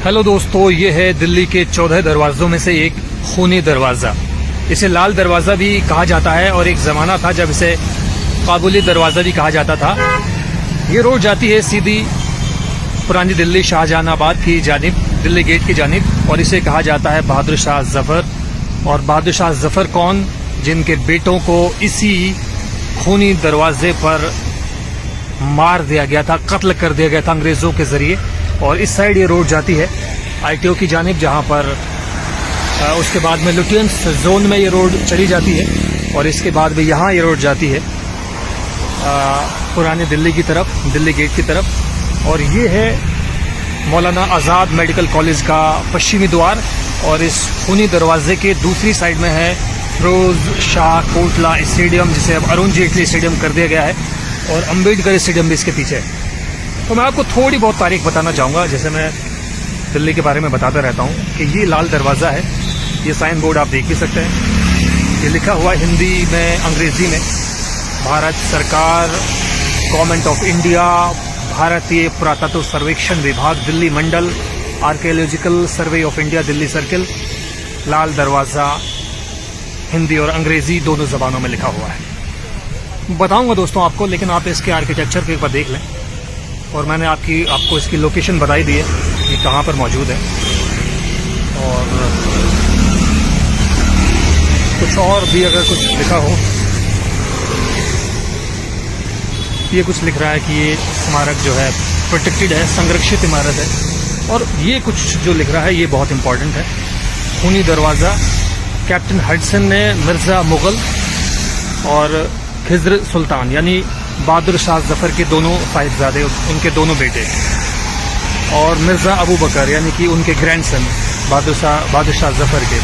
Hello दोस्तों, ये है दिल्ली के 14 दरवाजों में से एक खूनी दरवाज़ा। इसे लाल दरवाज़ा भी कहा जाता है और एक ज़माना था जब इसे काबुली दरवाज़ा भी कहा जाता था। ये रोड जाती है सीधी पुरानी दिल्ली शाहजहानाबाद की जानिब, दिल्ली गेट की जानिब, और इसे कहा जाता है बहादुर शाह जफ़र। और बहादुर शाह जफ़र कौन? जिनके बेटों को इसी खूनी दरवाजे पर मार दिया गया था, कत्ल कर दिया गया था अंग्रेज़ों के ज़रिए। और इस साइड ये रोड जाती है ITO की जानिब, जहाँ पर उसके बाद में लुटियंस जोन में ये रोड चली जाती है, और इसके बाद भी यहाँ ये रोड जाती है पुरानी दिल्ली की तरफ, दिल्ली गेट की तरफ। और ये है मौलाना आज़ाद मेडिकल कॉलेज का पश्चिमी द्वार, और इस खूनी दरवाजे के दूसरी साइड में है फिरोज शाह कोटला स्टेडियम, जिसे अब अरुण जेटली स्टेडियम कर दिया गया है, और अम्बेडकर स्टेडियम भी इसके पीछे है। तो मैं आपको थोड़ी बहुत तारीख बताना चाहूँगा, जैसे मैं दिल्ली के बारे में बताता रहता हूँ, कि ये लाल दरवाज़ा है। ये साइन बोर्ड आप देख भी सकते हैं, ये लिखा हुआ हिंदी में, अंग्रेज़ी में, भारत सरकार, गवर्नमेंट ऑफ इंडिया, भारतीय पुरातत्व सर्वेक्षण विभाग, दिल्ली मंडल, Archaeological Survey of India, Delhi circle. Lal Darwaza Hindi और अंग्रेज़ी दोनों ज़बानों में लिखा हुआ है। बताऊंगा दोस्तों आपको, लेकिन आप इसके आर्किटेक्चर को एक बार देख लें। और मैंने आपको इसकी लोकेशन बताई दी है, ये कहाँ पर मौजूद है। और कुछ और भी अगर कुछ लिखा हो, ये कुछ लिख रहा है कि ये स्मारक जो है प्रोटेक्टेड है, संरक्षित इमारत है। और ये कुछ जो लिख रहा है ये बहुत इंपॉर्टेंट है। खूनी दरवाज़ा, कैप्टन हडसन ने मिर्ज़ा मुग़ल और खिज़्र सुल्तान यानी बहादुर शाह जफ़र के दोनों साहिबजादे, उनके दोनों बेटे, और मिर्ज़ा अबू बकर यानी कि उनके ग्रैंडसन बहादुर शाह जफ़र के,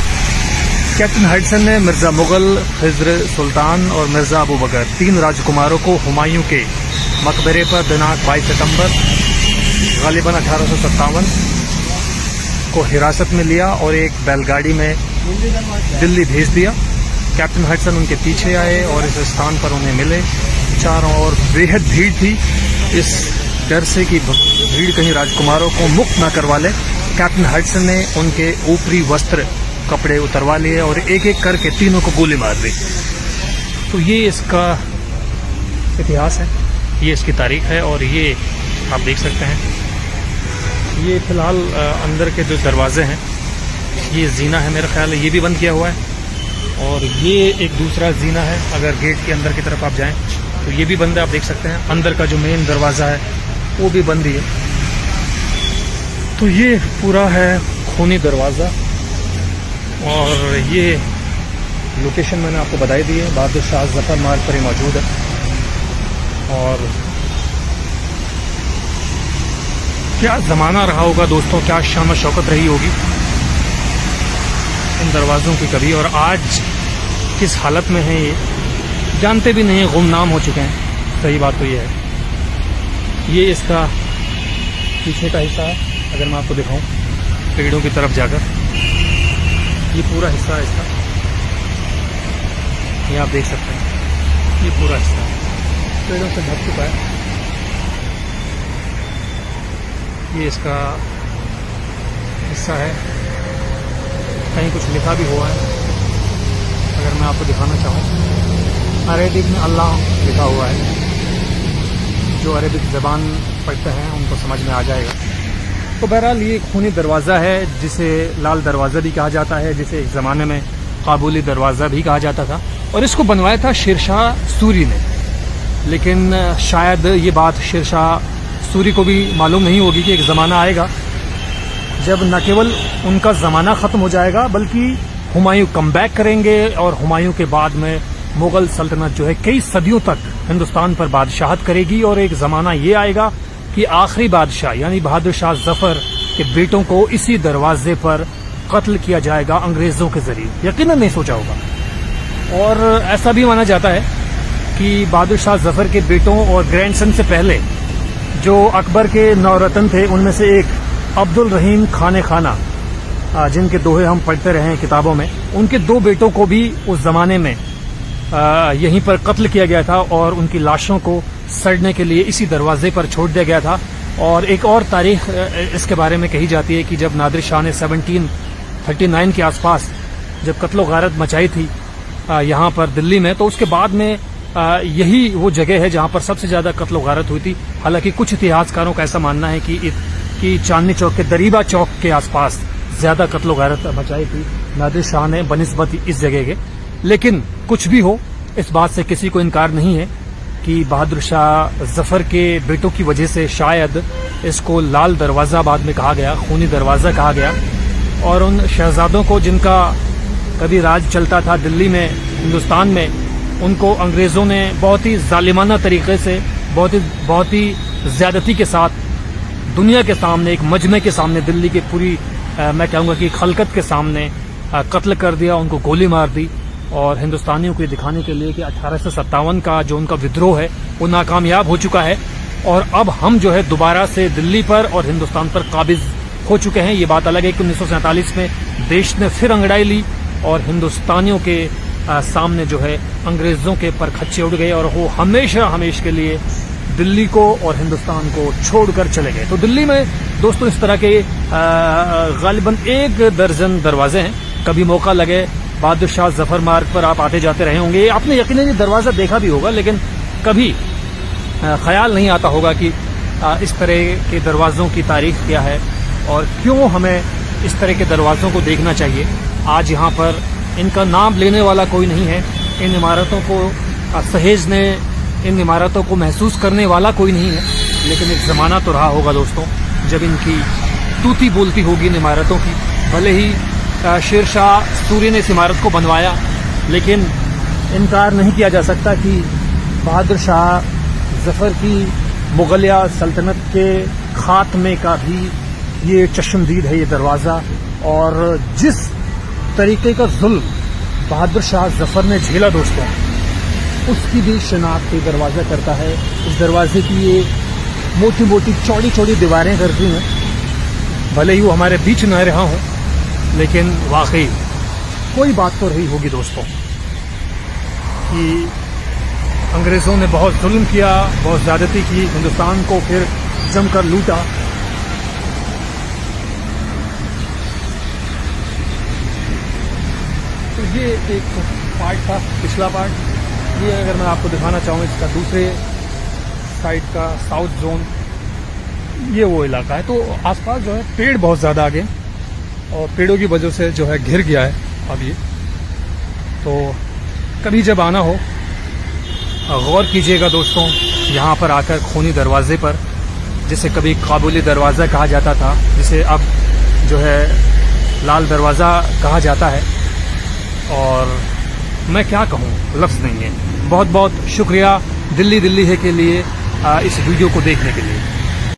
कैप्टन हडसन ने मिर्ज़ा मुग़ल, खिज़्र सुल्तान और मिर्ज़ा अबू बकर, 3 राजकुमारों को हुमायूं के मकबरे पर दिनांक 22 सितंबर गालिबन 1857 को हिरासत में लिया और एक बैलगाड़ी में दिल्ली भेज दिया। कैप्टन हडसन उनके पीछे आए और इस स्थान पर उन्हें मिले। चारों ओर बेहद भीड़ थी, इस डर से कि भीड़ कहीं राजकुमारों को मुक्त न करवा ले। कैप्टन हडसन ने उनके ऊपरी वस्त्र, कपड़े उतरवा लिए और एक एक करके तीनों को गोली मार दी। तो ये इसका इतिहास है, ये इसकी तारीख है, और ये आप देख सकते हैं। ये फिलहाल अंदर के जो दरवाजे हैं, ये जीना है, मेरा ख्याल है ये भी बंद किया हुआ है। और ये एक दूसरा जीना है, अगर गेट के अंदर की तरफ आप जाएं तो ये भी बंद है, आप देख सकते हैं। अंदर का जो मेन दरवाज़ा है वो भी बंद ही है। तो ये पूरा है खूनी दरवाज़ा, और ये लोकेशन मैंने आपको बताई दी है, बहादुर शाह जफ़र मार्ग पर ही मौजूद है। और क्या ज़माना रहा होगा दोस्तों, क्या शान शौकत रही होगी इन दरवाज़ों की कभी, और आज किस हालत में है ये जानते भी नहीं, गुमनाम हो चुके हैं। सही बात तो ये है। ये इसका पीछे का हिस्सा है, अगर मैं आपको दिखाऊं पेड़ों की तरफ जाकर, ये पूरा हिस्सा है इसका, ये आप देख सकते हैं, ये पूरा हिस्सा पेड़ों से ढक चुका है। ये इसका हिस्सा है, कहीं कुछ लिखा भी हुआ है, अगर मैं आपको दिखाना चाहूँ, अरेबिक में अल्लाह लिखा हुआ है। जो अरेबिक ज़बान पढ़ते हैं उनको समझ में आ जाएगा। तो बहरहाल ये खूनी दरवाज़ा है, जिसे लाल दरवाज़ा भी कहा जाता है, जिसे एक ज़माने में काबुली दरवाज़ा भी कहा जाता था। और इसको बनवाया था शेरशाह सूरी ने, लेकिन शायद ये बात शेरशाह सूरी को भी मालूम नहीं होगी कि एक ज़माना आएगा जब न केवल उनका ज़माना ख़त्म हो जाएगा, बल्कि हुमायूं कम बैक करेंगे, और हुमायूं के बाद में मुग़ल सल्तनत जो है कई सदियों तक हिंदुस्तान पर बादशाहत करेगी। और एक ज़माना ये आएगा कि आखिरी बादशाह यानी बहादुर शाह जफ़र के बेटों को इसी दरवाजे पर कत्ल किया जाएगा अंग्रेज़ों के ज़रिए। यकीनन नहीं सोचा होगा। और ऐसा भी माना जाता है कि बहादुर शाह जफ़र के बेटों और ग्रैंडसन से पहले जो अकबर के नौरतन थे, उनमें से एक अब्दुल रहीम खाने खाना, जिनके दोहे हम पढ़ते रहे हैं किताबों में, उनके 2 बेटों को भी उस ज़माने में यहीं पर कत्ल किया गया था, और उनकी लाशों को सड़ने के लिए इसी दरवाजे पर छोड़ दिया गया था। और एक और तारीख इसके बारे में कही जाती है कि जब नादिर शाह ने 1739 के आसपास जब कत्लो गारत मचाई थी यहाँ पर दिल्ली में, तो उसके बाद में यही वो जगह है जहाँ पर सबसे ज़्यादा कत्लो गारत हुई थी। हालांकि कुछ इतिहासकारों का ऐसा मानना है कि चांदनी चौक के दरीबा चौक के आसपास ज़्यादा कत्लो गारत मचाई थी नादिर शाह ने बनिस्बत इस जगह के। लेकिन कुछ भी हो, इस बात से किसी को इनकार नहीं है कि बहादुर शाह जफर के बेटों की वजह से शायद इसको लाल दरवाज़ा बाद में कहा गया, खूनी दरवाज़ा कहा गया। और उन शहजादों को जिनका कभी राज चलता था दिल्ली में, हिंदुस्तान में, उनको अंग्रेज़ों ने बहुत ही जालिमाना तरीके से, बहुत ही ज़्यादती के साथ दुनिया के सामने, एक मजमे के सामने, दिल्ली की पूरी मैं कहूँगा कि खलकत के सामने कत्ल कर दिया, उनको गोली मार दी। और हिंदुस्तानियों को ये दिखाने के लिए कि 1857 का जो उनका विद्रोह है वो नाकामयाब हो चुका है और अब हम जो है दोबारा से दिल्ली पर और हिंदुस्तान पर काबिज हो चुके हैं। ये बात अलग है कि 1947 में देश ने फिर अंगड़ाई ली और हिंदुस्तानियों के सामने जो है अंग्रेज़ों के परखच्चे उड़ गए और वो हमेशा के लिए दिल्ली को और हिंदुस्तान को छोड़कर चले गए। तो दिल्ली में दोस्तों इस तरह के गालिबन 1 दर्जन दरवाजे हैं। कभी मौका लगे बहादुर शाह जफर मार्ग पर आप आते जाते रहे होंगे, आपने यकीनन ये दरवाज़ा देखा भी होगा, लेकिन कभी ख्याल नहीं आता होगा कि इस तरह के दरवाज़ों की तारीख क्या है और क्यों हमें इस तरह के दरवाज़ों को देखना चाहिए। आज यहाँ पर इनका नाम लेने वाला कोई नहीं है, इन इमारतों को सहेजने, इन इमारतों को महसूस करने वाला कोई नहीं है। लेकिन एक ज़माना तो रहा होगा दोस्तों जब इनकी तूती बोलती होगी इन इमारतों की। भले ही शेर शाह सूरी ने इस इमारत को बनवाया, लेकिन इनकार नहीं किया जा सकता कि बहादुर शाह जफर की मुगलिया सल्तनत के खात्मे का भी ये चश्मदीद है ये दरवाज़ा। और जिस तरीके का जुल्म बहादुर शाह जफर ने झेला दोस्तों, उसकी भी शिनाख्त ये दरवाज़ा करता है। इस दरवाजे की ये मोटी मोटी चौड़ी चौड़ी दीवारें करती हैं, भले ही वो हमारे बीच न रहा हों, लेकिन वाकई कोई बात तो रही होगी दोस्तों कि अंग्रेज़ों ने बहुत जुल्म किया, बहुत ज़्यादती की, हिंदुस्तान को फिर जमकर लूटा। तो ये एक पार्ट था, पिछला पार्ट। ये अगर मैं आपको दिखाना चाहूँ इसका दूसरे साइड का साउथ जोन, ये वो इलाका है। तो आसपास जो है पेड़ बहुत ज़्यादा आगे और पेड़ों की वजह से जो है घिर गया है अब ये। तो कभी जब आना हो गौर कीजिएगा दोस्तों यहाँ पर आकर खूनी दरवाजे पर, जिसे कभी काबुली दरवाज़ा कहा जाता था, जिसे अब जो है लाल दरवाज़ा कहा जाता है। और मैं क्या कहूँ, लफ्ज़ नहीं है। बहुत बहुत शुक्रिया दिल्ली दिल्ली है के लिए इस वीडियो को देखने के लिए।